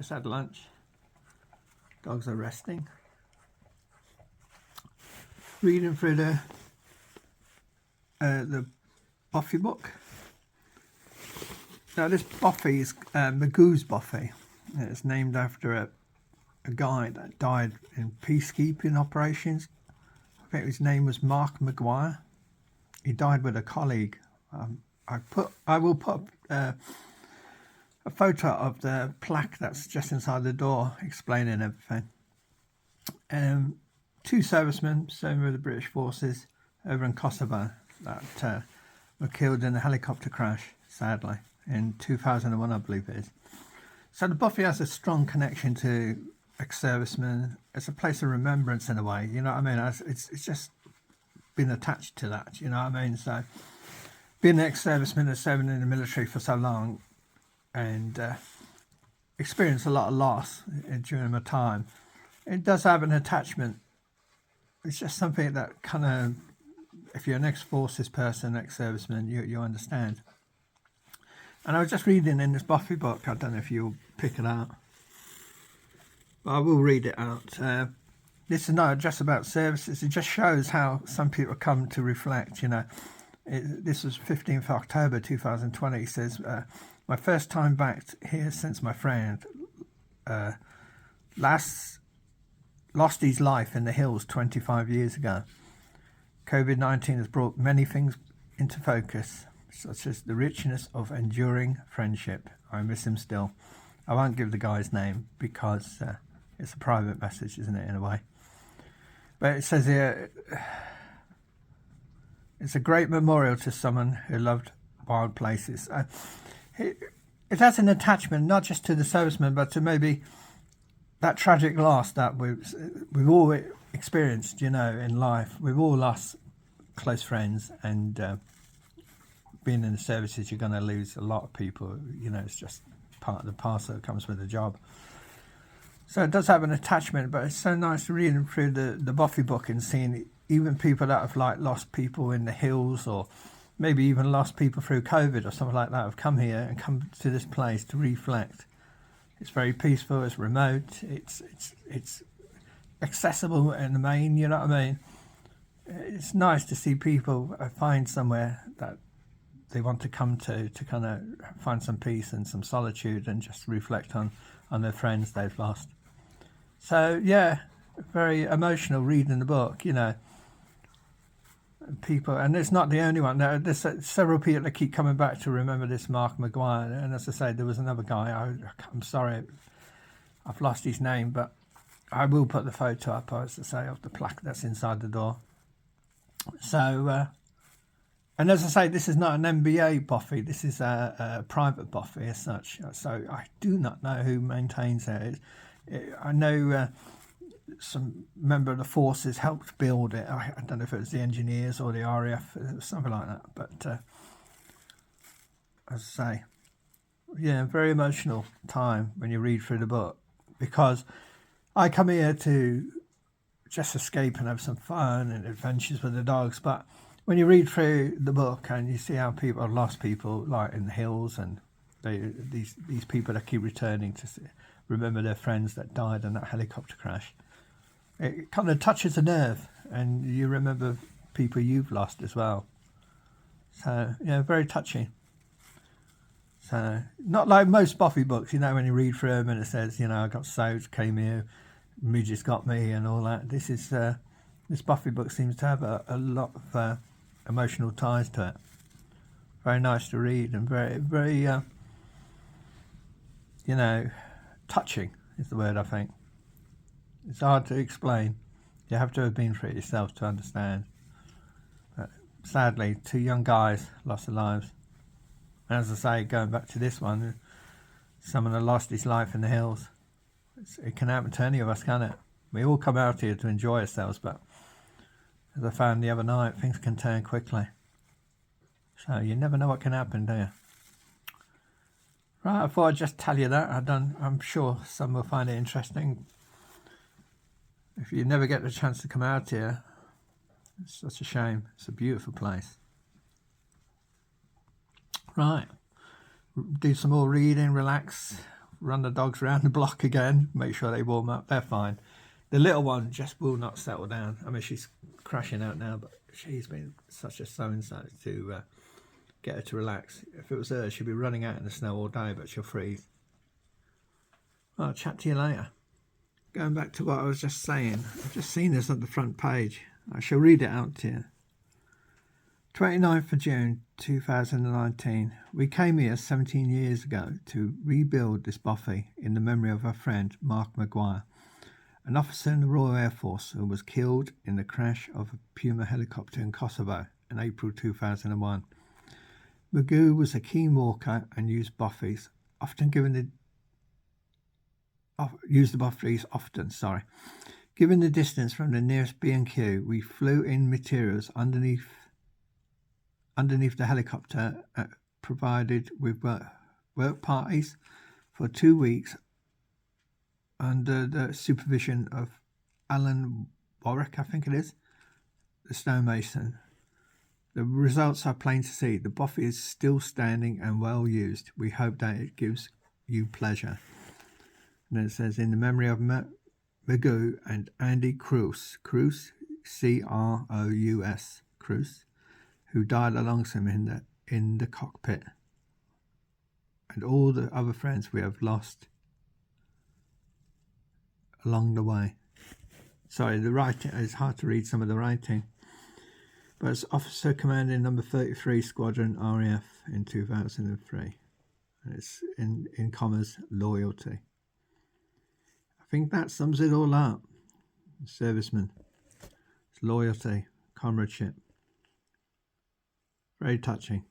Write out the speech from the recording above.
Just had lunch. Dogs are resting. Reading through the Bothy book. Now this Bothy is Magoo's Bothy. It's named after a guy that died in peacekeeping operations. I think his name was Mark Maguire. He died with a colleague. I will put a photo of the plaque that's just inside the door explaining everything. Two servicemen serving with the British forces over in Kosovo that were killed in a helicopter crash, sadly, in 2001, I believe it is. So the Bothy has a strong connection to ex-servicemen. It's a place of remembrance in a way, you know what I mean? It's just been attached to that, you know what I mean? So being an ex-serviceman and serving in the military for so long and experienced a lot of loss during my time, it does have an attachment. It's just something that kind of, if you're an ex-forces person, ex-serviceman, you understand. And I was just reading in this Bothy book, I don't know if you'll pick it out, but I will read it out. This is not just about services, it just shows how some people come to reflect, you know. This was 15th October 2020, it says, my first time back here since my friend lost his life in the hills 25 years ago. COVID-19 has brought many things into focus, such as the richness of enduring friendship. I miss him still. I won't give the guy's name because it's a private message, isn't it, in a way? But it says here, it's a great memorial to someone who loved wild places. It has an attachment, not just to the servicemen, but to maybe that tragic loss that we've all experienced, you know, in life. We've all lost close friends, and being in the services, you're going to lose a lot of people. You know, it's just part of the parcel that comes with the job. So it does have an attachment, but it's so nice reading through the Bothy book and seeing even people that have like lost people in the hills, or maybe even lost people through COVID or something like that, have come here and come to this place to reflect. It's very peaceful, it's remote, it's accessible in the main, you know what I mean? It's nice to see people find somewhere that they want to come to kind of find some peace and some solitude and just reflect on their friends they've lost. So yeah, very emotional reading the book, you know. People, and it's not the only one. There's several people that keep coming back to remember this Mark Maguire, and as I say, there was another guy. I'm sorry, I've lost his name, but I will put the photo up, as I say, of the plaque that's inside the door. So, and as I say, this is not an MBA Bothy. This is a private Bothy as such. So I do not know who maintains it. I know. Some member of the forces helped build it. I don't know if it was the engineers or the RAF, something like that. But as I say, yeah, very emotional time when you read through the book, because I come here to just escape and have some fun and adventures with the dogs. But when you read through the book and you see how people have lost people, like in the hills, and these people that keep returning to remember their friends that died in that helicopter crash, it kind of touches a nerve, and you remember people you've lost as well. So yeah, very touching. So not like most Bothy books, you know, when you read through them and it says, you know, I got soaked, came here, midges got me, and all that. This Bothy book seems to have a lot of emotional ties to it. Very nice to read, and very you know, touching is the word, I think. It's hard to explain. You have to have been through it yourself to understand. But sadly, two young guys lost their lives. And as I say, going back to this one, someone that lost his life in the hills. It can happen to any of us, can it? We all come out here to enjoy ourselves, but as I found the other night, things can turn quickly. So you never know what can happen, do you? Right, I thought I'd just tell you that. I'm sure some will find it interesting. If you never get the chance to come out here, it's such a shame. It's a beautiful place. Right, do some more reading, relax, run the dogs around the block again, make sure they warm up. They're fine. The little one just will not settle down. I mean, she's crashing out now, but she's been such a so-and-so to get her to relax. If it was her, she'd be running out in the snow all day, but she'll freeze. I'll chat to you later. Going back to what I was just saying, I've just seen this on the front page. I shall read it out to you. 29th of June 2019. We came here 17 years ago to rebuild this Bothy in the memory of our friend Mark Maguire, an officer in the Royal Air Force who was killed in the crash of a Puma helicopter in Kosovo in April 2001. Magoo was a keen walker and used the Bothies often. Given the distance from the nearest B&Q, we flew in materials underneath the helicopter, provided with work parties for 2 weeks under the supervision of Alan Warwick, I think it is, the stonemason. The results are plain to see. The Bothy is still standing and well used. We hope that it gives you pleasure. And then it says, in the memory of Magoo and Andy Cruz, C-R-O-U-S, Cruz, who died alongside him in the cockpit, and all the other friends we have lost along the way. Sorry, the writing is hard to read, some of the writing. But it's officer commanding number 33 Squadron RAF in 2003. And it's in commas, loyalty. I think that sums it all up. Servicemen. It's loyalty, comradeship. Very touching.